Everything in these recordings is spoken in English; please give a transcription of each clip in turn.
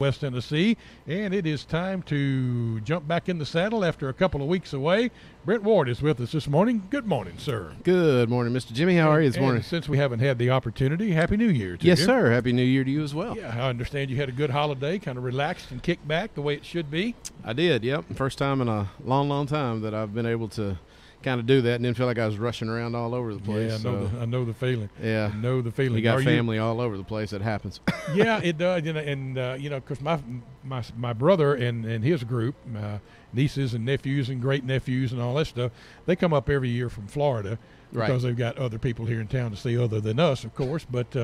West Tennessee, and it is time to jump back in the saddle after a couple of weeks away. Brent Ward is with us this morning. Good morning, sir. Good morning, Mr. Jimmy. How are you this morning? Since we haven't had the opportunity, Happy New Year to you. Yes, sir. Happy New Year to you as well. Yeah, I understand you had a good holiday, kind of relaxed and kicked back the way it should be. I did, yep. First time in a long, long time that I've been able to kind of do that and didn't feel like I was rushing around all over the place. Yeah, I know the feeling. Yeah. I know the feeling. We got family all over the place. It happens. Yeah, it does. Because my brother and his group, nieces and nephews and great nephews and all that stuff, they come up every year from Florida. Right. Because they've got other people here in town to see other than us, of course. But,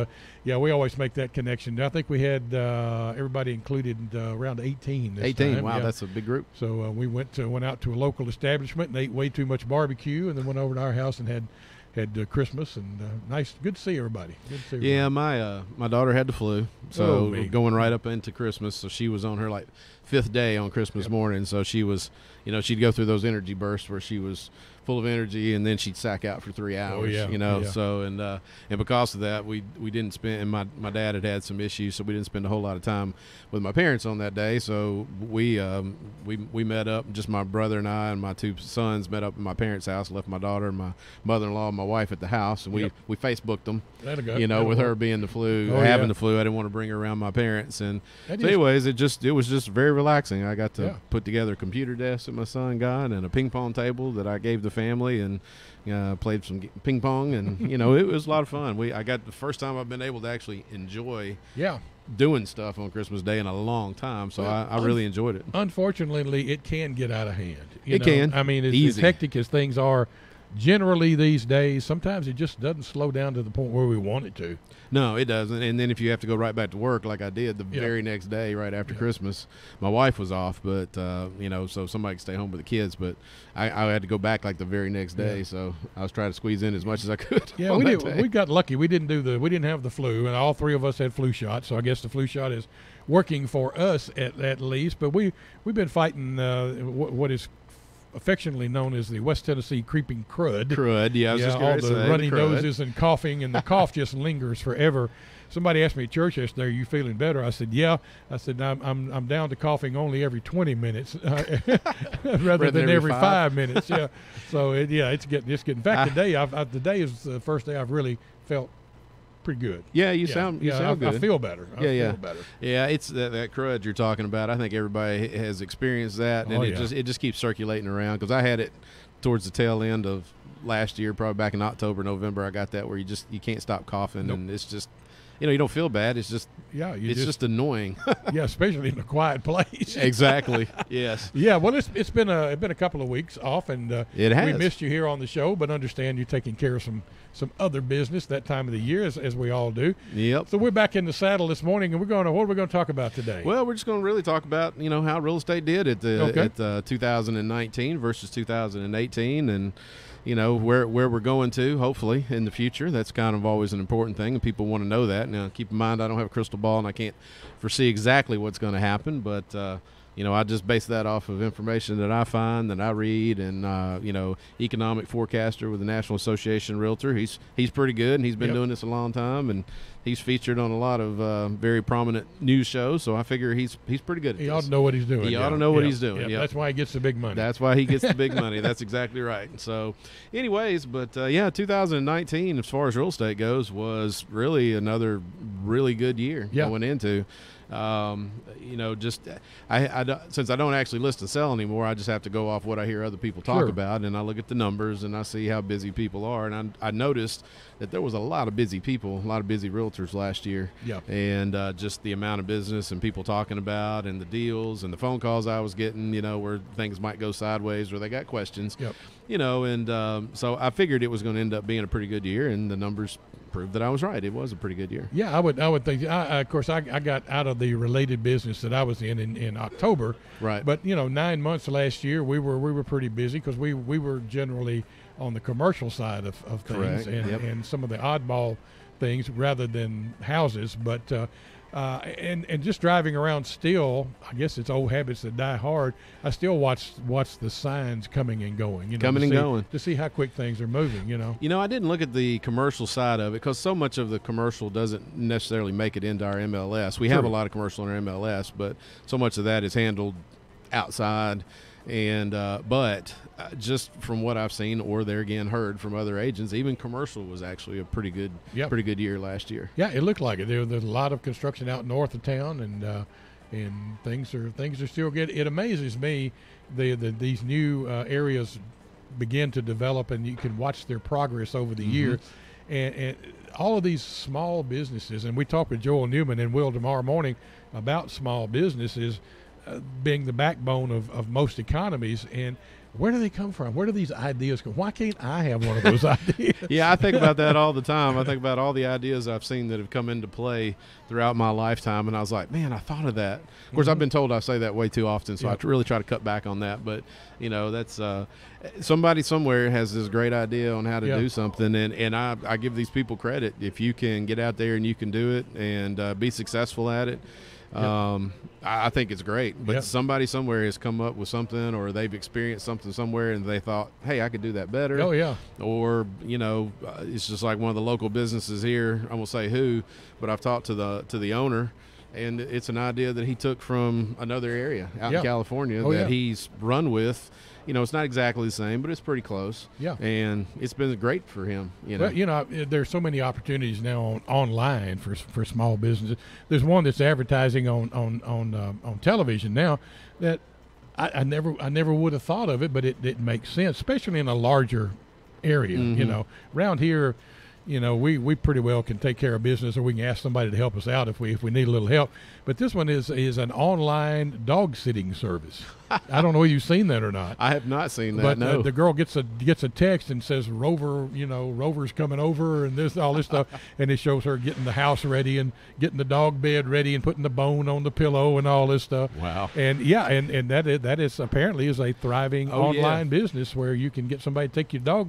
we always make that connection. I think we had everybody included around 18 this 18, time. wow, Yeah. that's a big group. So we went out to a local establishment and ate way too much barbecue, and then went over to our house and had Christmas, and nice, good to see everybody. Yeah, my daughter had the flu, so going right up into Christmas, so she was on her like 5th day on Christmas morning, so she was, she'd go through those energy bursts where she was full of energy, and then she'd sack out for 3 hours. So and because of that, we didn't spend, and my dad had some issues, so we didn't spend a whole lot of time with my parents on that day. So we met up, just my brother and I and my 2 sons met up at my parents' house, left my daughter and my mother-in-law and my wife at the house, and we Facebooked them. With her being the flu, having the flu, I didn't want to bring her around my parents, and so anyways, it was just very relaxing. I got to put together a computer desk that my son got and a ping pong table that I gave the family, and played some ping pong, and it was a lot of fun. I got the first time I've been able to actually enjoy doing stuff on Christmas Day in a long time, so I really enjoyed it. Unfortunately, it can get out of hand. It can. I mean, as hectic as things are generally these days, sometimes it just doesn't slow down to the point where we want it to. No, it doesn't. And then if you have to go right back to work like I did the very next day, right after Christmas, my wife was off, but, so somebody could stay home with the kids. But I had to go back like the very next day, so I was trying to squeeze in as much as I could. Yeah, we got lucky. We didn't have the flu, and all 3 of us had flu shots, so I guess the flu shot is working for us at least. But we've been fighting what is affectionately known as the West Tennessee creeping crud. Yeah, I was just all the runny noses and coughing, and the cough just lingers forever. Somebody asked me at church yesterday, "Are you feeling better?" I said, "Yeah." I said, "I'm down to coughing only every 20 minutes rather than every 5 minutes." Yeah. So it's getting. In fact, today is the first day I've really felt pretty good. Yeah, you sound good. I feel better. I feel better. Yeah, it's that crud you're talking about. I think everybody has experienced that, and it just keeps circulating around, because I had it towards the tail end of last year, probably back in October, November. I got that where you can't stop coughing, and it's just you don't feel bad. It's just just annoying. Yeah, especially in a quiet place. Exactly. Yes. Yeah. Well, it's been a couple of weeks off, and it has. We missed you here on the show, but understand you're taking care of some other business that time of the year, as we all do. Yep. So we're back in the saddle this morning, and what are we going to talk about today? Well, we're just going to really talk about how real estate did at 2019 versus 2018, and where we're going to, hopefully, in the future. That's kind of always an important thing, and people want to know that. Now, keep in mind, I don't have a crystal ball, and I can't foresee exactly what's going to happen, but I just base that off of information that I find, that I read, and economic forecaster with the National Association Realtor. He's pretty good, and he's been doing this a long time, and he's featured on a lot of very prominent news shows. So I figure he's pretty good at this. He ought to know what he's doing. He ought to know what he's doing. Yep. That's why he gets the big money. That's why he gets the big money. That's exactly right. So, anyways, but 2019, as far as real estate goes, was really another really good year going into. Since I don't actually list and sell anymore, I just have to go off what I hear other people talk about, and I look at the numbers and I see how busy people are, and I noticed that there was a lot of busy people, a lot of busy realtors last year, and just the amount of business and people talking about, and the deals and the phone calls I was getting, where things might go sideways or they got questions, so I figured it was going to end up being a pretty good year, and the numbers proved that I was right. It was a pretty good year. Yeah, I would think. Of course, I got out of the related business that I was in October. Right. But 9 months last year, we were pretty busy, because we were generally on the commercial side of things, and some of the oddball things rather than houses. But And just driving around still, I guess it's old habits that die hard. I still watch the signs coming and going. Going to see how quick things are moving. I didn't look at the commercial side of it because so much of the commercial doesn't necessarily make it into our MLS. We have a lot of commercial in our MLS, but so much of that is handled outside. And but just from what I've seen, or there again heard from other agents, even commercial was actually a pretty good year last year. Yeah, it looked like it. There's a lot of construction out north of town, and things are still good. It amazes me these new areas begin to develop, and you can watch their progress over the years. And all of these small businesses, and we talked with Joel Newman and Will tomorrow morning about small businesses being the backbone of most economies. And where do they come from? Where do these ideas come? Why can't I have one of those ideas? Yeah, I think about that all the time. I think about all the ideas I've seen that have come into play throughout my lifetime, and I was like, man, I thought of that. Of course, I've been told I say that way too often, so I really try to cut back on that. But, that's somebody somewhere has this great idea on how to do something, and I give these people credit. If you can get out there and you can do it and be successful at it, I think it's great. But somebody somewhere has come up with something, or they've experienced something somewhere and they thought, hey, I could do that better. Oh yeah. Or it's just like one of the local businesses here, I won't say who, but I've talked to the owner, and it's an idea that he took from another area out in California that he's run with. It's not exactly the same, but it's pretty close. Yeah. And it's been great for him. Well, there's so many opportunities now online for small businesses. There's one that's advertising on television now that I never would have thought of it, but it makes sense, especially in a larger area. Around here, we pretty well can take care of business, or we can ask somebody to help us out if we need a little help. But this one is an online dog sitting service. I don't know if you've seen that or not. I have not seen that. But no. The girl gets a text and says Rover's coming over, and all this stuff, and it shows her getting the house ready and getting the dog bed ready and putting the bone on the pillow and all this stuff. Wow. And and that is apparently is a thriving online business where you can get somebody to take your dog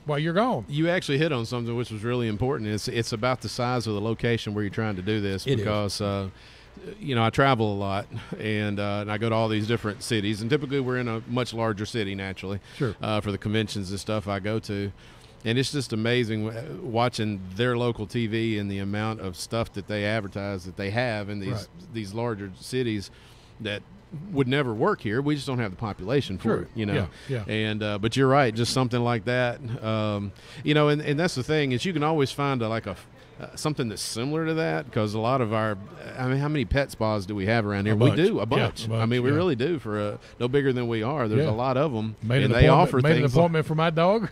while you're gone. You actually hit on something which was really important. It's about the size of the location where you're trying to do this, because I travel a lot, and I go to all these different cities, and typically we're in a much larger city naturally. Sure. For the conventions and stuff I go to. And it's just amazing watching their local TV and the amount of stuff that they advertise that they have in these larger cities that would never work here. We just don't have the population for it, Yeah. And but you're right, just something like that. And that's the thing, is you can always find something that's similar to that, because a lot of how many pet spas do we have around here? We do a bunch. Yeah, we really do. For no bigger than we are, there's a lot of them, and they offer made things. An appointment for my dog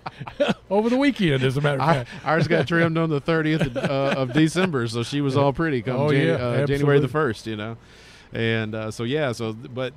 over the weekend, as a matter of fact. Ours got trimmed on the 30th of December, so she was all pretty come January the 1st. And but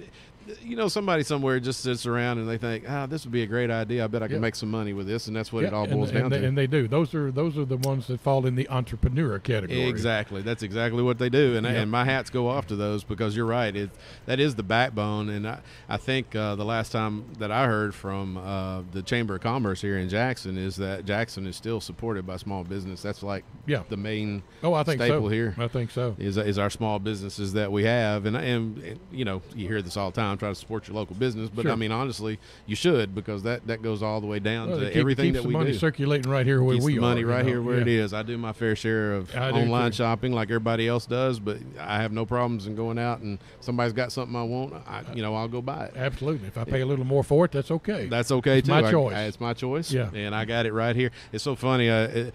somebody somewhere just sits around and they think, this would be a great idea. I bet I can make some money with this, and that's what it all boils down to. And they do. Those are the ones that fall in the entrepreneur category. Exactly. That's exactly what they do, and my hats go off to those, because you're right. That is the backbone, and I think the last time that I heard from the Chamber of Commerce here in Jackson is that Jackson is still supported by small business. That's like the main staple here. I think so. Is our small businesses that we have, and you hear this all the time. Try to support your local business, but honestly, you should, because that goes all the way down to everything that we do. Keeps the money circulating right here where we are. The money right here where it is. I do my fair share of online shopping like everybody else does, but I have no problems in going out, and somebody's got something I want, I'll go buy it. Absolutely. If I pay a little more for it, that's okay. That's okay too. My choice. It's my choice. Yeah. And I got it right here. It's so funny. I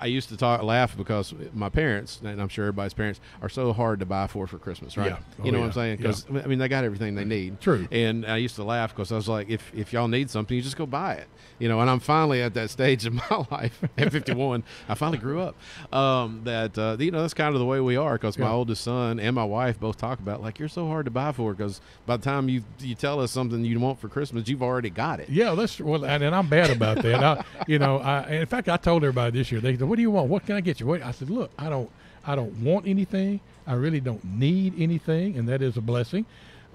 used to laugh because my parents, and I'm sure everybody's parents, are so hard to buy for Christmas, right? Yeah. You know what I'm saying? Because they got everything they need. True. And I used to laugh because I was like, if y'all need something, you just go buy it. And I'm finally at that stage in my life at 51. I finally grew up. That's kind of the way we are, because my oldest son and my wife both talk about, like, you're so hard to buy for, because by the time you tell us something you want for Christmas, you've already got it. Yeah, and I'm bad about that. In fact, I told everybody this year, they said, what do you want? What can I get you? I said, look, I don't want anything. I really don't need anything, and that is a blessing.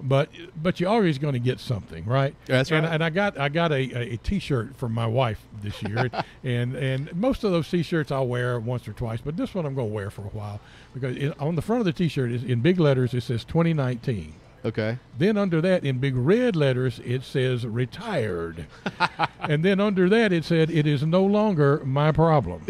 but you're always going to get something, right? That's right. And I got a T-shirt from my wife this year, and most of those T-shirts I'll wear once or twice, but this one I'm going to wear for a while because on the front of the T-shirt is in big letters it says 2019. Okay. Then under that, in big red letters, it says retired. And then under that, it said, it is no longer my problem.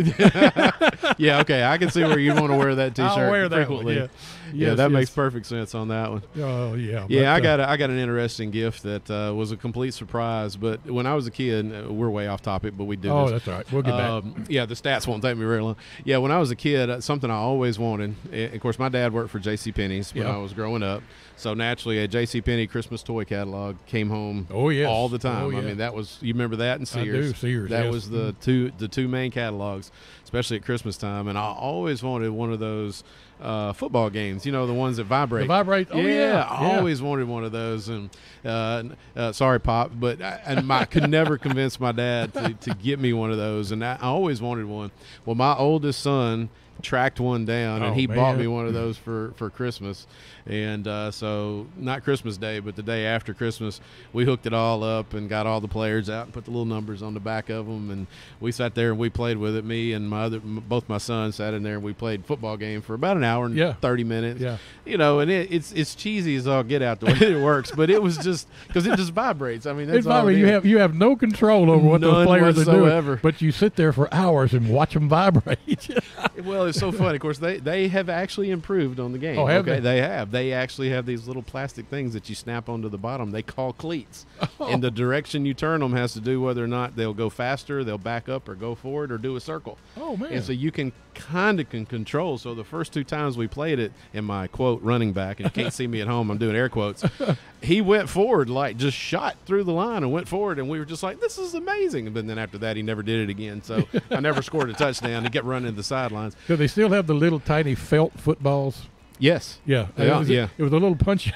Yeah, okay. I can see where you want to wear that T-shirt I'll wear that frequently. one, Yeah, that makes perfect sense on that one. Oh, yeah. Yeah, I got an interesting gift that was a complete surprise. But when I was a kid, we're way off topic, but we did Oh, this. that's all right. We'll get back. Yeah, the stats won't take me very long. Yeah, when I was a kid, something I always wanted, and of course, my dad worked for JCPenney's when I was growing up. So naturally, a JCPenney Christmas toy catalog came home all the time. I mean, that was, you remember that in Sears? I do, Sears. That was the two main catalogs, especially at Christmas time. And I always wanted one of those football games, you know, the ones that vibrate. The vibrate? Oh, yeah. I always wanted one of those. And sorry, Pop, but I could never convince my dad to get me one of those. And I always wanted one. Well, my oldest son tracked one down, and he bought me one of those for Christmas. And so not Christmas Day, but the day after Christmas, we hooked it all up and got all the players out and put the little numbers on the back of them, and we sat there and we played with it. Me and both my sons sat in there and we played football game for about an hour and 30 minutes. Yeah. You know, and it's cheesy as all get out the way it works, but it was just because it just vibrates. I mean, that's all it is. You have no control over what those players whatsoever. are doing, but you sit there for hours and watch them vibrate. Well, it's so funny. Of course, they have actually improved on the game. Oh, have they? They have. They actually have these little plastic things that you snap onto the bottom. They call cleats. And the direction you turn them has to do whether or not they'll go faster, they'll back up or go forward or do a circle. Oh, man. And so you can control. So the first two times we played it, in my, quote, running back, and you can't see me at home, I'm doing air quotes, he went forward, like just shot through the line and went forward, and we were just like, this is amazing. But then after that, he never did it again. So I never scored a touchdown. He kept running to the sidelines. Do they still have the little tiny felt footballs? Yes. Yeah. It was a little punch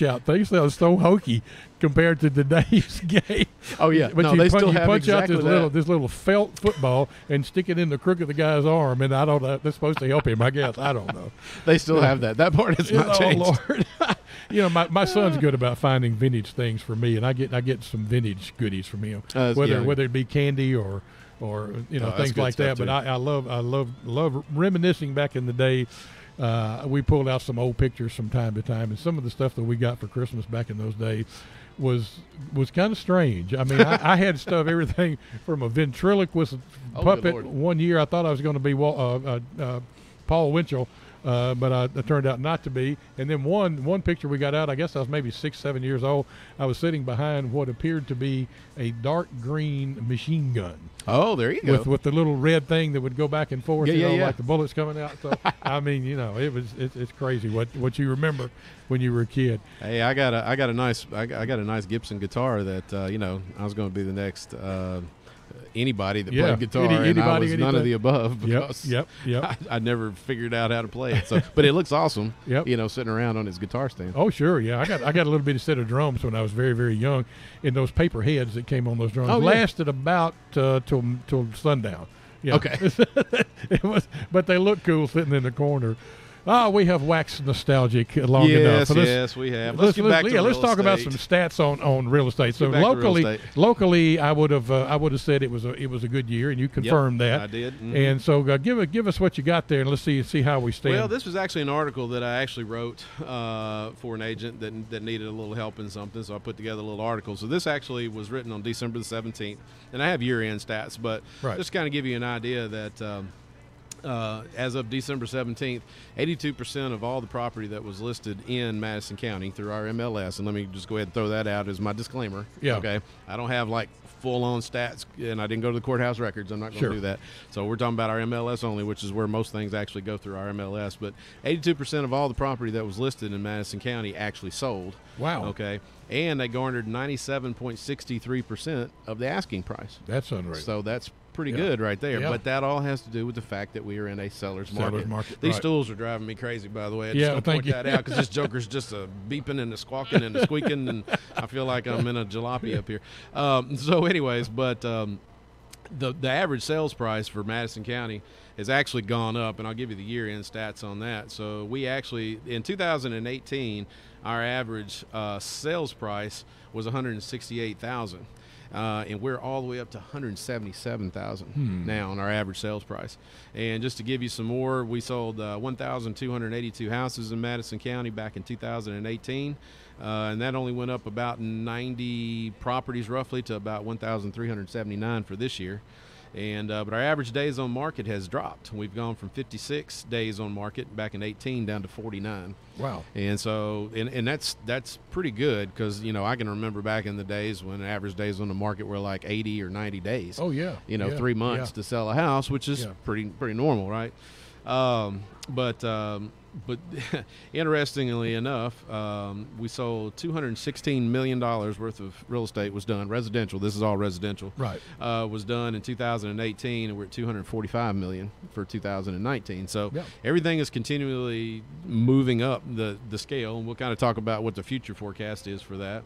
out thing. So it was so hokey compared to today's game. Oh yeah. But they still have punch exactly out this little felt football and stick it in the crook of the guy's arm, and I don't know. That's supposed to help him, I guess. I don't know. They still have that. That part has not changed. Oh Lord. You know, my son's good about finding vintage things for me, and I get some vintage goodies from him, whether it be candy or things like that. But I love reminiscing back in the day. We pulled out some old pictures from time to time, and some of the stuff that we got for Christmas back in those days was kind of strange. I mean, I had stuff, everything from a ventriloquist puppet. One year I thought I was going to be Paul Winchell, but I turned out not to be. And then one picture we got out, I guess I was maybe 6-7 years old. I was sitting behind what appeared to be a dark green machine gun. Oh, there you go. With the little red thing that would go back and forth, yeah. like the bullets coming out. So I mean, it's crazy what you remember when you were a kid. Hey, I got a nice Gibson guitar that I was going to be the next anybody that played guitar, and I was none of the above because yep. I never figured out how to play it. So, but it looks awesome. Yep. Sitting around on his guitar stand. Oh sure, yeah. I got a little bitty set of drums when I was very, very young, and those paper heads that came on those drums lasted about till sundown. Yeah. Okay. But they look cool sitting in the corner. We have waxed nostalgic long enough. So yes, we have. Let's get back to let's talk about some stats on real estate. So locally, I would have said it was a good year, and you confirmed that. I did. Mm-hmm. And so give us what you got there, and let's see how we stand. Well, this was actually an article that I actually wrote for an agent that needed a little help in something, so I put together a little article. So this actually was written on December the 17th, and I have year-end stats, but just kind of give you an idea that. As of December 17th, 82% of all the property that was listed in Madison County through our MLS, and let me just go ahead and throw that out as my disclaimer. Yeah. Okay. I don't have like full-on stats, and I didn't go to the courthouse records. I'm not going to do that. So we're talking about our MLS only, which is where most things actually go through our MLS. But 82% of all the property that was listed in Madison County actually sold. Wow. Okay. And they garnered 97.63% of the asking price. That's unreal. So that's pretty good right there. Yeah. But that all has to do with the fact that we are in a seller's market. These stools are driving me crazy, by the way. I just want to point that out because this joker's just beeping and squawking and squeaking, and I feel like I'm in a jalopy up here. So anyways, but the average sales price for Madison County has actually gone up, and I'll give you the year-end stats on that. So we actually, in 2018, our average sales price was $168,000. And we're all the way up to $177,000 now on our average sales price. And just to give you some more, we sold 1,282 houses in Madison County back in 2018, and that only went up about 90 properties roughly to about 1,379 for this year. And but our average days on market has dropped. We've gone from 56 days on market back in 18 down to 49. Wow. And so and that's pretty good, because I can remember back in the days when average days on the market were like 80 or 90 days. Oh yeah. 3 months to sell a house, which is pretty normal, right? But interestingly enough, we sold $216 million worth of real estate was done, residential. This is all residential. Right. Was done in 2018, and we're at $245 million for 2019. So everything is continually moving up the scale, and we'll kind of talk about what the future forecast is for that.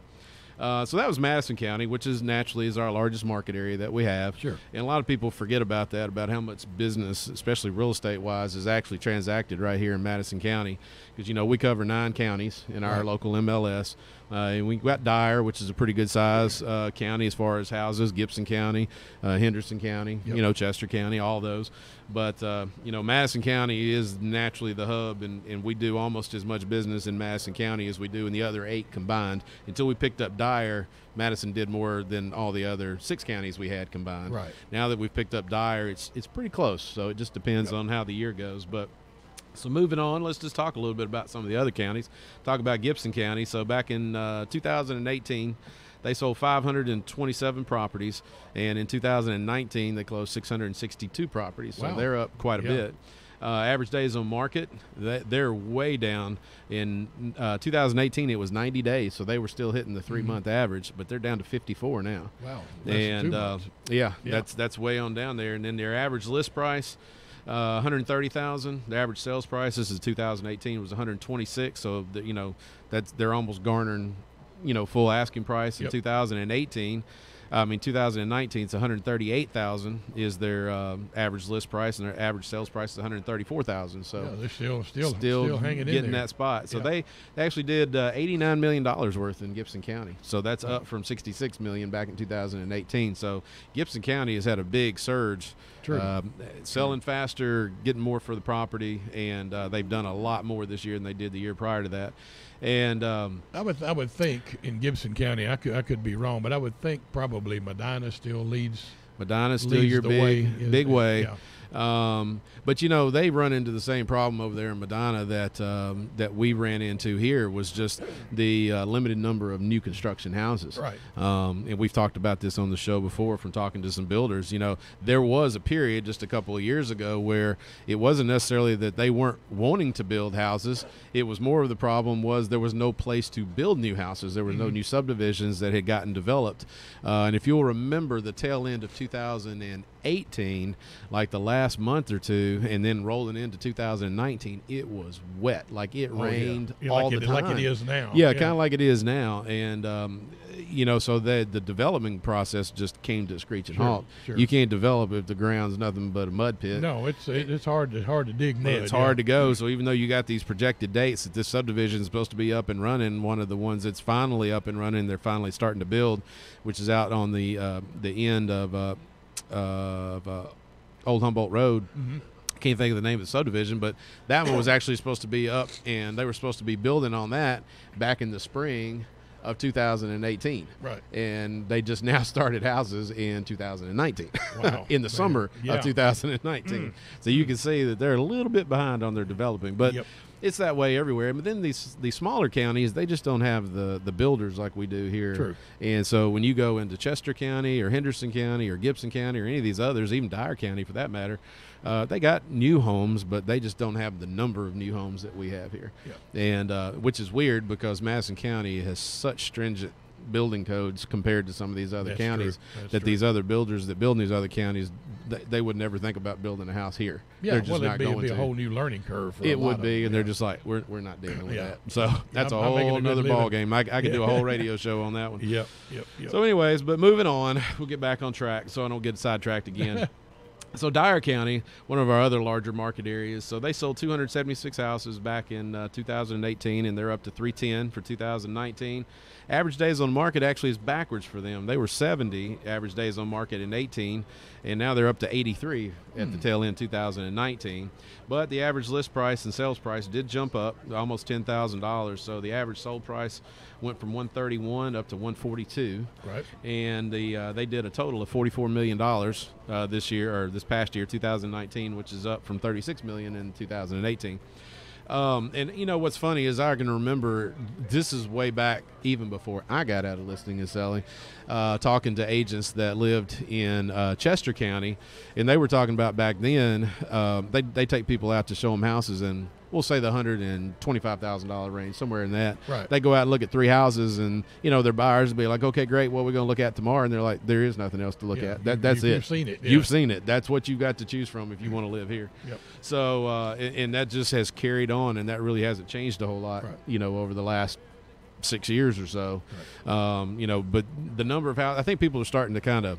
So that was Madison County, which is naturally is our largest market area that we have. Sure. And a lot of people forget about that, about how much business, especially real estate wise, is actually transacted right here in Madison County. Because, we cover 9 counties in our local MLS. And we got Dyer, which is a pretty good size county as far as houses, Gibson County, Henderson County, Chester County, all those. But, Madison County is naturally the hub, and we do almost as much business in Madison County as we do in the other 8 combined. Until we picked up Dyer, Madison did more than all the other 6 counties we had combined. Right. Now that we've picked up Dyer, it's pretty close. So it just depends on how the year goes. But so moving on, let's just talk a little bit about some of the other counties. Talk about Gibson County. So back in 2018, they sold 527 properties, and in 2019 they closed 662 properties. So they're up quite a bit. Average days on market, they're way down. In 2018 it was 90 days, so they were still hitting the 3-month average, but they're down to 54 now. Wow. And that's way on down there. And then their average list price, $130,000. The average sales price, this is 2018, was $126,000. So they're almost garnering full asking price in 2018. 2019, it's $138,000 is their average list price, and their average sales price is $134,000. So they're still hanging in there, getting that spot. So they actually did $89 million worth in Gibson County. So that's up from $66 million back in 2018. So Gibson County has had a big surge. Selling faster, getting more for the property, and they've done a lot more this year than they did the year prior to that. And I would think in Gibson County, I could be wrong, but I would think probably Medina still leads. Medina's still your big way. Yeah. But they run into the same problem over there in Medina that we ran into here, was just the limited number of new construction houses. Right. And we've talked about this on the show before from talking to some builders. There was a period just a couple of years ago where it wasn't necessarily that they weren't wanting to build houses. It was more of the problem was there was no place to build new houses. There was no new subdivisions that had gotten developed. And if you'll remember the tail end of 2018, like the last month or two, and then rolling into 2019, it was wet. Like it rained all the time. Like it is now. Yeah, kind of like it is now. And, so the development process just came to a screeching halt. Sure. You can't develop if the ground's nothing but a mud pit. No, it's hard to dig mud. It's hard to go. So even though you got these projected dates that this subdivision is supposed to be up and running, one of the ones that's finally up and running, they're finally starting to build, which is out on the end of Old Humboldt Road. Can't think of the name of the subdivision, but that one was actually supposed to be up, and they were supposed to be building on that back in the spring of 2018. Right. And they just now started houses in 2019. Wow. In the summer of 2019. So you can see that they're a little bit behind on their developing, but it's that way everywhere. But then these smaller counties, they just don't have the builders like we do here. True. And so when you go into Chester County or Henderson County or Gibson County or any of these others, even Dyer County for that matter, they got new homes, but they just don't have the number of new homes that we have here. And which is weird because Madison County has such stringent building codes compared to some of these other That's counties. These other builders that build in these other counties, they would never think about building a house here. Yeah, they're just well, not it'd be a whole new learning curve. For it a lot would of be, them, and they're just like, we're not dealing with Yeah. that. So that's a I'm making whole a good other living. ball game. I could do a whole radio show on that one. Yep. So anyways, but moving on, we'll get back on track so I don't get sidetracked again. So Dyer County, one of our other larger market areas, so they sold 276 houses back in 2018, and they're up to 310 for 2019. Average days on market actually is backwards for them. They were 70 average days on market in 18, and now they're up to 83 at the tail end 2019. But the average list price and sales price did jump up almost $10,000. So the average sold price went from 131 up to 142. Right. And they did a total of $44 million this past year, 2019, which is up from $36 million in 2018. And you know what's funny is I can remember, this is way back even before I got out of listing and selling, talking to agents that lived in Chester County, and they were talking about back then, they take people out to show them houses, and we'll say the $125,000 range, somewhere in that. Right. They go out and look at 3 houses, and you know their buyers will be like, okay, great, what are we going to look at tomorrow? And they're like, there is nothing else to look at. That's it. You've seen it. Yeah. You've seen it. That's what you've got to choose from if you want to live here. Yep. So, and that just has carried on, and that really hasn't changed a whole lot, Right. you know, over the last 6 years or so. Right. You know, but the number of houses, I think people are starting to kind of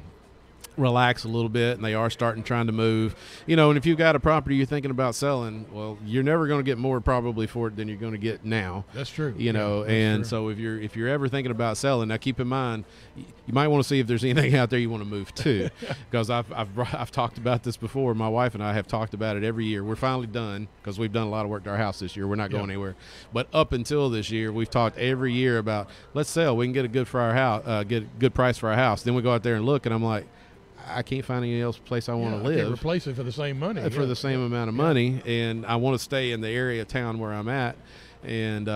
relax a little bit, and they are trying to move, you know. And if you've got a property you're thinking about selling, well, you're never going to get more probably for it than you're going to get now. That's true. You know, and true. So if you're ever thinking about selling, now keep in mind, you might want to see if there's anything out there you want to move to, because I've talked about this before. My wife and I have talked about it every year. We're finally done because we've done a lot of work to our house this year. We're not going anywhere, but up until this year, we've talked every year about, let's sell. We can get a good for our house, get a good price for our house. Then we go out there and look, and I'm like, I can't find any else place I want to live. I can't replace it for the same money. For the same amount of money, and I want to stay in the area of town where I'm at, and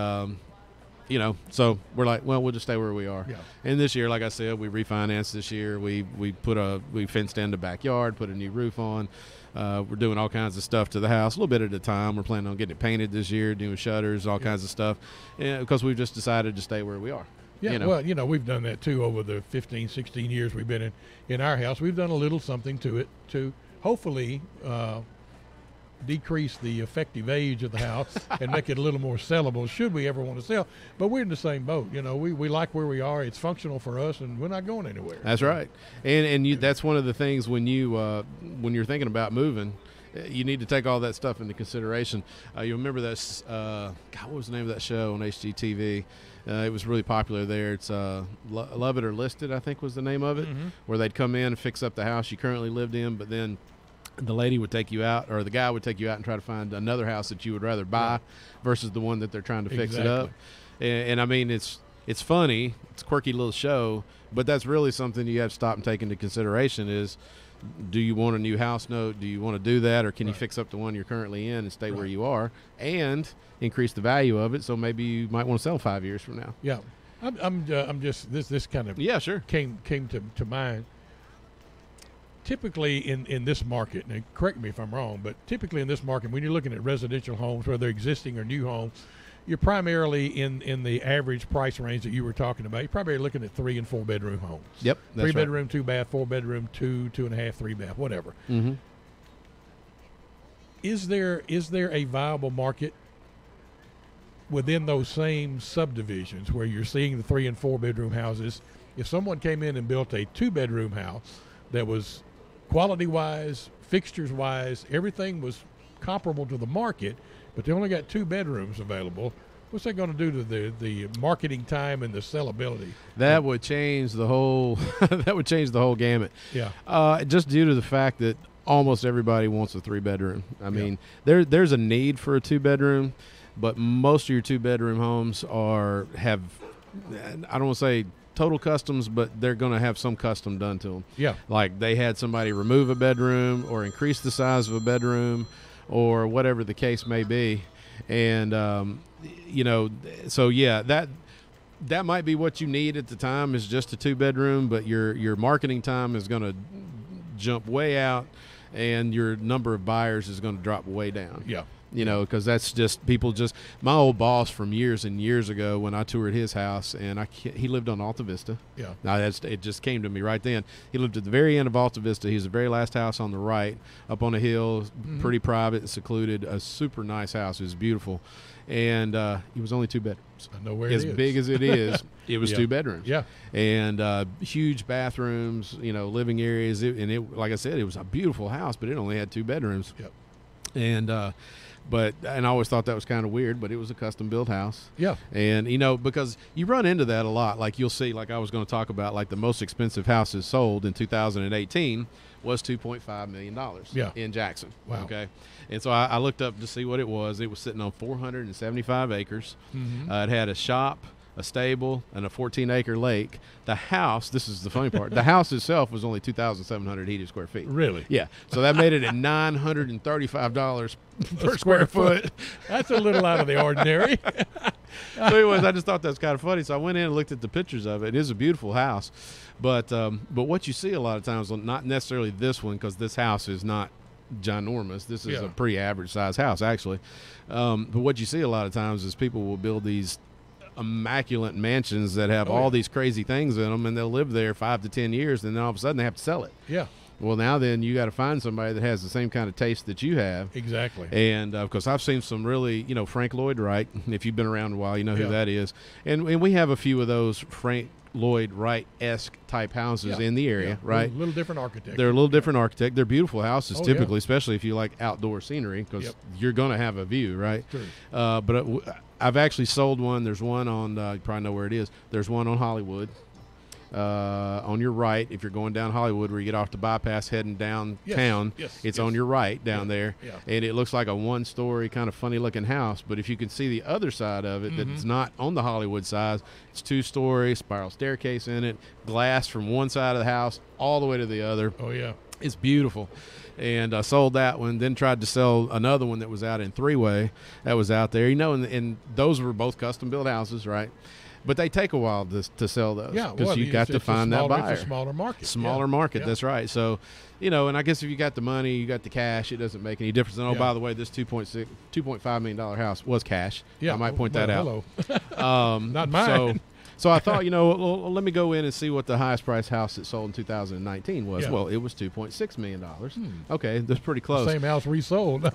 you know, so we're like, well, we'll just stay where we are. Yeah. And this year, like I said, we refinanced this year. We fenced in the backyard, put a new roof on. We're doing all kinds of stuff to the house, a little bit at a time. We're planning on getting it painted this year, doing shutters, all kinds of stuff, because we've just decided to stay where we are. Yeah, you know? well, you know, we've done that too over the 15, 16 years we've been in our house. We've done a little something to it to hopefully decrease the effective age of the house and make it a little more sellable should we ever want to sell. But we're in the same boat. You know, we like where we are. It's functional for us, and we're not going anywhere. That's right. And that's one of the things when you're thinking about moving, you need to take all that stuff into consideration. You remember that, what was the name of that show on HGTV? It was really popular there. It's Love It or List It, I think was the name of it, where they'd come in and fix up the house you currently lived in, but then the lady would take you out, or the guy would take you out and try to find another house that you would rather buy versus the one that they're trying to fix it up. And I mean, it's funny. It's a quirky little show, but that's really something you have to stop and take into consideration is, do you want a new house note? Do you want to do that, or can you fix up the one you're currently in and stay where you are and increase the value of it? So maybe you might want to sell 5 years from now. Yeah, I'm just this kind of came to mind. Typically in this market, and correct me if I'm wrong, but typically in this market, when you're looking at residential homes, whether existing or new homes, you're primarily in the average price range that you were talking about. You're probably looking at 3 and 4 bedroom homes. Yep, that's 3 bedroom, 2 bath, 4 bedroom, 2.5, 3 bath, whatever. Mm-hmm. Is there a viable market within those same subdivisions where you're seeing the 3 and 4 bedroom houses? If someone came in and built a 2 bedroom house that was quality wise, fixtures wise, everything was comparable to the market, but they only got 2 bedrooms available, what's that going to do to the marketing time and the sellability? That would change the whole gamut. Yeah. Just due to the fact that almost everybody wants a 3 bedroom. I mean, there's a need for a 2 bedroom, but most of your 2 bedroom homes have, I don't want to say total customs, but they're going to have some custom done to them. Yeah. Like they had somebody remove a bedroom or increase the size of a bedroom, or whatever the case may be. And, you know, so yeah, that might be what you need at the time, is just a 2 bedroom, but your marketing time is going to jump way out and your number of buyers is going to drop way down. Yeah. you know, because that's just people just my old boss from years and years ago when I toured his house, and he lived on Alta Vista. Yeah. Now it just came to me right then. He lived at the very end of Alta Vista. He was the very last house on the right, up on a hill, pretty private and secluded. A super nice house. It was beautiful, and he was only 2 bedrooms. I know where it is. As big as it is, it was 2 bedrooms. Yeah. And huge bathrooms, you know, living areas. Like I said, it was a beautiful house, but it only had 2 bedrooms. Yep. And I always thought that was kind of weird, but it was a custom built house. Yeah. And, you know, because you run into that a lot. Like you'll see, like I was going to talk about, like the most expensive houses sold in 2018 was $2.5 million in Jackson. Wow. Okay. And so I looked up to see what it was. It was sitting on 475 acres. It had a shop, a stable, and a 14-acre lake. The house, this is the funny part, the house itself was only 2,700 heated square feet. Really? Yeah. So that made it at $935 per square foot. That's a little out of the ordinary. So anyways, I just thought that was kind of funny. So I went in and looked at the pictures of it. It is a beautiful house. But what you see a lot of times, not necessarily this one, because this house is not ginormous. This is a pretty average size house, actually. But what you see a lot of times is people will build these immaculate mansions that have all these crazy things in them, and they'll live there 5 to 10 years, and then all of a sudden they have to sell it. Yeah. Well, now then you got to find somebody that has the same kind of taste that you have. Exactly. And because I've seen some really, you know, Frank Lloyd Wright. If you've been around a while, you know who that is. And we have a few of those Frank Lloyd Wright-esque type houses in the area, right? A little different architecture. They're a little different architect. They're beautiful houses typically, especially if you like outdoor scenery, because you're going to have a view, right? True. But I've actually sold one. There's one on, you probably know where it is. There's one on Hollywood. On your right, if you're going down Hollywood, where you get off the bypass heading downtown, it's on your right down there, and it looks like a 1-story kind of funny-looking house. But if you can see the other side of it, that's not on the Hollywood side, it's 2-story, spiral staircase in it, glass from one side of the house all the way to the other. Oh yeah, it's beautiful. And I sold that one, then tried to sell another one that was out in Three-Way that was out there, you know, and those were both custom-built houses, right? But they take a while to sell those, because you got to find that buyer. It's a smaller market. Smaller market, that's right. So, you know, and I guess if you got the money, you got the cash, it doesn't make any difference. And by the way, this $2.5 million house was cash. I might point that out. Hello. Not mine. So I thought, you know, well, let me go in and see what the highest price house that sold in 2019 was. Well, it was $2.6 million. Okay, that's pretty close. The same house resold.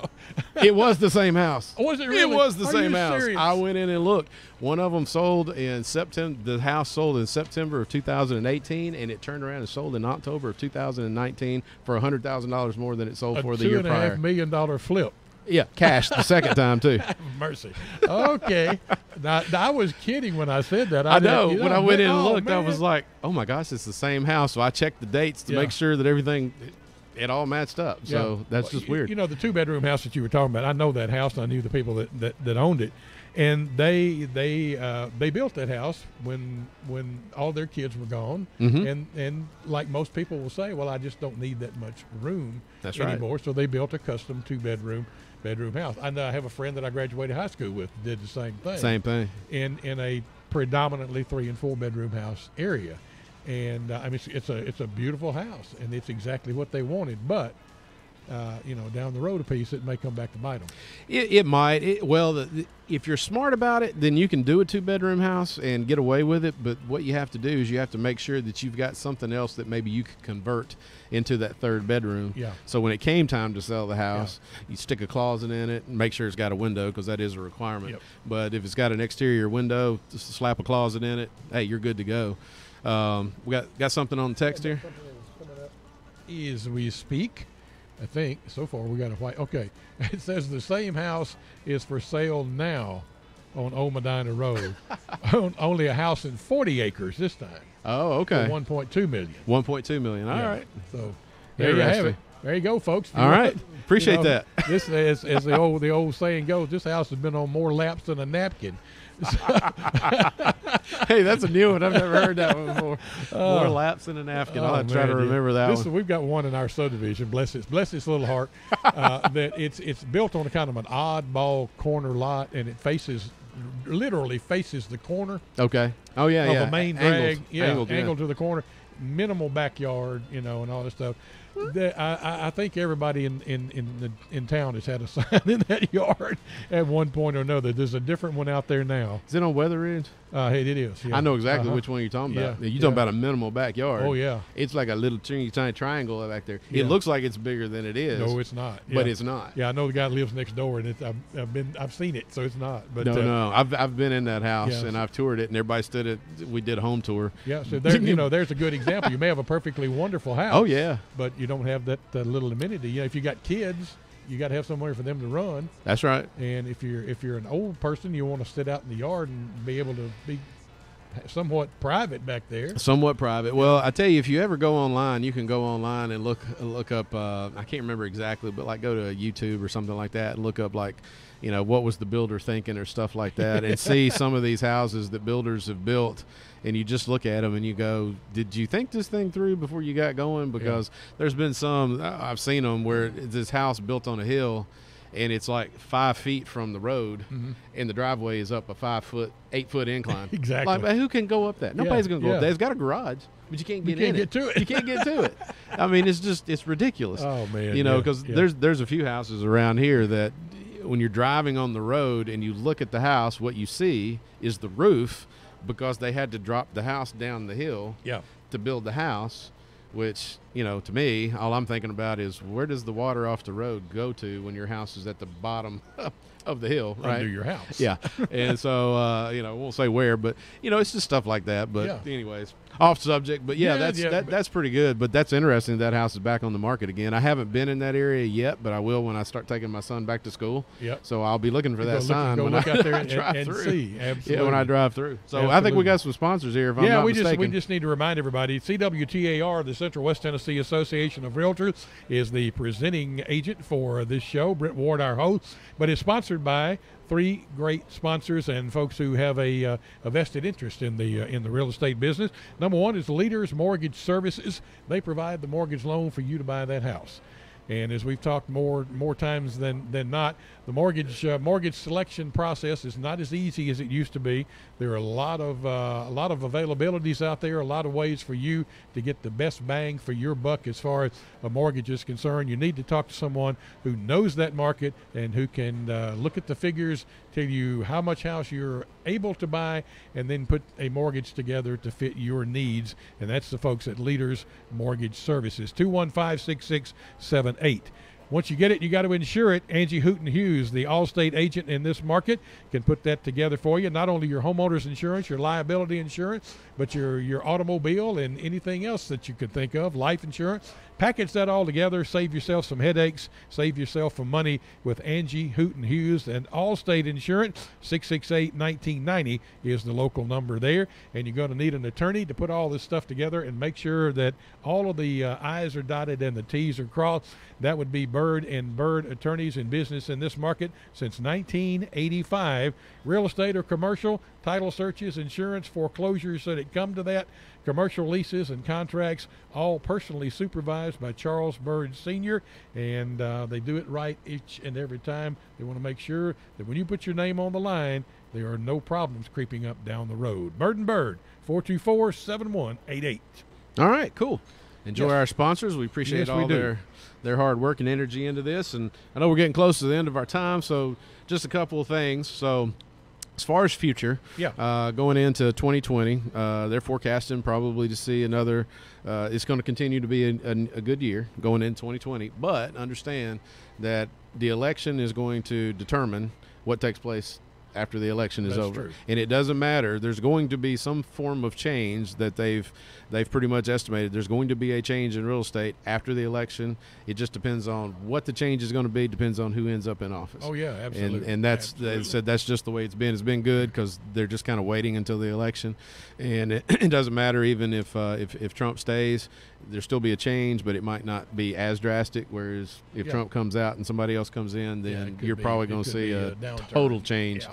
It was the same house. Oh, was it really? It was the same house. Serious? I went in and looked. One of them sold in September. The house sold in September of 2018, and it turned around and sold in October of 2019 for $100,000 more than it sold for the year prior. $2.5 million flip. Yeah, cash the second time too. Mercy. Okay. Now, I was kidding when I said that. I know. When I went in and looked, I was like, "Oh my gosh, it's the same house." So I checked the dates to make sure that everything it all matched up. So that's just weird. You know, the 2-bedroom house that you were talking about. I know that house. And I knew the people that owned it, and they built that house when all their kids were gone, and like most people will say, well, I just don't need that much room anymore. Right. So they built a custom 2-bedroom house. I know I have a friend that I graduated high school with did the same thing. Same thing. In a predominantly 3- and 4-bedroom house area, and I mean it's a beautiful house, and it's exactly what they wanted. But you know, down the road a piece, it may come back to bite them. It might. If you're smart about it, then you can do a 2-bedroom house and get away with it. But what you have to do is you have to make sure that you've got something else that maybe you could convert into that 3rd bedroom. Yeah. So when it came time to sell the house, you stick a closet in it and make sure it's got a window, because that is a requirement. Yep. But if it's got an exterior window, just slap a closet in it, hey, you're good to go. We got something on the text here? As we speak. I think so far we got a white. Okay, it says the same house is for sale now on Old Medina Road. Only a house in 40 acres this time. Oh, okay. For $1.2 million. $1.2 million. All right. So there you have it. There you go, folks. All right. Appreciate that. This, as the old saying goes, this house has been on more laps than a napkin. Hey, that's a new one. I've never heard that one before. More laps than a napkin. I'll have to try to remember that one. We've got one in our subdivision. Bless its little heart. That it's built on a kind of an oddball corner lot, and it literally faces the corner. Okay. Oh yeah, of a main drag. Angled Angled to the corner. Minimal backyard, you know, and all this stuff. I think everybody in town has had a sign in that yard at one point or another. There's a different one out there now. Is it on Weather Ridge? It is. Yeah. I know exactly which one you're talking about. Yeah. You're talking about a minimal backyard. Oh yeah. It's like a little tiny triangle back there. Yeah. It looks like it's bigger than it is. No, it's not. But Yeah. it's not. Yeah, I know the guy lives next door, and I've seen it, so it's not. But No. I've been in that house Yeah. and I've toured it, and everybody stood it. We did a home tour. Yeah, so there, there's a good example. You may have a perfectly wonderful house. Oh yeah. But you don't have that little amenity. You know, if you got kids, you got to have somewhere for them to run. That's right. And if you're an old person, you want to sit out in the yard and be able to be somewhat private back there. Somewhat private. Well, I tell you, if you ever go online, you can go online and look up. I can't remember exactly, but like go to YouTube or something like that and look up like, what was the builder thinking or stuff like that, and see some of these houses that builders have built, and you just look at them and you go, did you think this thing through before you got going? Because there's been some, I've seen them where this house built on a hill, and it's like 5 feet from the road, and the driveway is up a 8 foot incline. Exactly. Like, who can go up that? Nobody's going to go up there. It's got a garage, but you can't get to it. You can't get to it. I mean, it's ridiculous. Oh man. Because there's a few houses around here that when you're driving on the road and you look at the house, what you see is the roof, because they had to drop the house down the hill to build the house. Which, to me, all I'm thinking about is where does the water off the road go to when your house is at the bottom of the hill, right? Under your house. Yeah. And so, won't say where, but, it's just stuff like that. But anyways, off subject. But, that's pretty good. But that's interesting that house is back on the market again. I haven't been in that area yet, but I will when I start taking my son back to school. Yep. So I'll be looking for that sign when I out there and drive through. See. Absolutely. Yeah, when I drive through. So Absolutely. I think we got some sponsors here, if I'm not mistaken. We just need to remind everybody, CWTAR, the Central West Tennessee Association of Realtors, is the presenting agent for this show. Brent Ward, our host, but it's sponsored by 3 great sponsors and folks who have a vested interest in the real estate business. Number one is Leaders Mortgage Services. They provide the mortgage loan for you to buy that house. And as we've talked more times than not, the mortgage selection process is not as easy as it used to be. There are a lot of availabilities out there, a lot of ways for you to get the best bang for your buck as far as a mortgage is concerned. You need to talk to someone who knows that market and who can look at the figures, tell you how much house you're able to buy, and then put a mortgage together to fit your needs. And that's the folks at Leaders Mortgage Services. 215-6678. Once you get it, you got to insure it. Angie Hooten Hughes, the Allstate agent in this market, can put that together for you. Not only your homeowner's insurance, your liability insurance, but your automobile and anything else that you could think of, life insurance. Package that all together, save yourself some headaches, save yourself some money with Angie Hooten Hughes and Allstate Insurance. 668-1990 is the local number there. And you're going to need an attorney to put all this stuff together and make sure that all of the I's are dotted and the T's are crossed. That would be Bird and Bird attorneys in business in this market since 1985. Real estate or commercial, title searches, insurance, foreclosures, so that come to that. Commercial leases and contracts, all personally supervised by Charles Bird Sr., and they do it right each and every time. They want to make sure that when you put your name on the line, there are no problems creeping up down the road. Bird and Bird, 424-7188. All right, cool. Enjoy our sponsors. We appreciate all their hard work and energy into this. And I know we're getting close to the end of our time, so just a couple of things. So as far as future, going into 2020, they're forecasting probably to see another it's going to continue to be a good year going into 2020. But understand that the election is going to determine what takes place after the election is over. True. And it doesn't matter. There's going to be some form of change that they've pretty much estimated. There's going to be a change in real estate after the election. It just depends on what the change is going to be, depends on who ends up in office. Oh, yeah, absolutely. And that's, they said that's just the way it's been. It's been good because they're just kind of waiting until the election. And it doesn't matter even if Trump stays, there'll still be a change, but it might not be as drastic. Whereas if Trump comes out and somebody else comes in, then you're probably going to see a total change.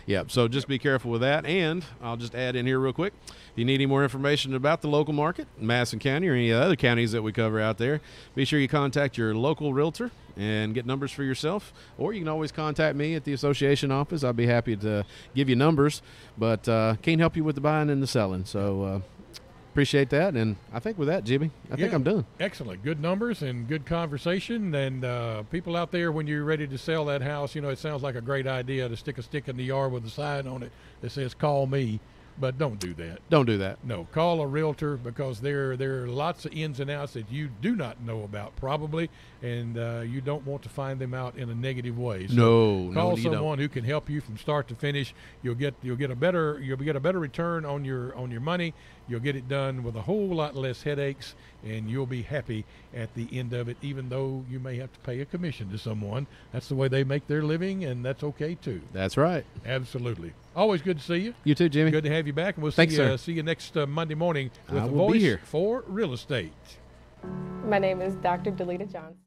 Yeah, so just be careful with that. And I'll just add in here real quick, if you need any more information about the local market, Madison County or any other counties that we cover out there, be sure you contact your local realtor and get numbers for yourself. Or you can always contact me at the association office. I'll be happy to give you numbers, but can't help you with the buying and the selling. So appreciate that. And I think with that, Jimmy, I think I'm done. Excellent. Good numbers and good conversation. And people out there, when you're ready to sell that house, it sounds like a great idea to stick a stick in the yard with a sign on it that says, call me. But don't do that. Don't do that. No, call a realtor, because there are lots of ins and outs that you do not know about probably, and you don't want to find them out in a negative way. So call someone who can help you from start to finish. You'll get a better return on your money. You'll get it done with a whole lot less headaches, and you'll be happy at the end of it, even though you may have to pay a commission to someone. That's the way they make their living, and that's okay too. That's right. Absolutely. Always good to see you. You too, Jimmy. Good to have you back, and we'll see you next Monday morning with I the will be Voice here. for Real Estate. My name is Dr. Delita Johnson.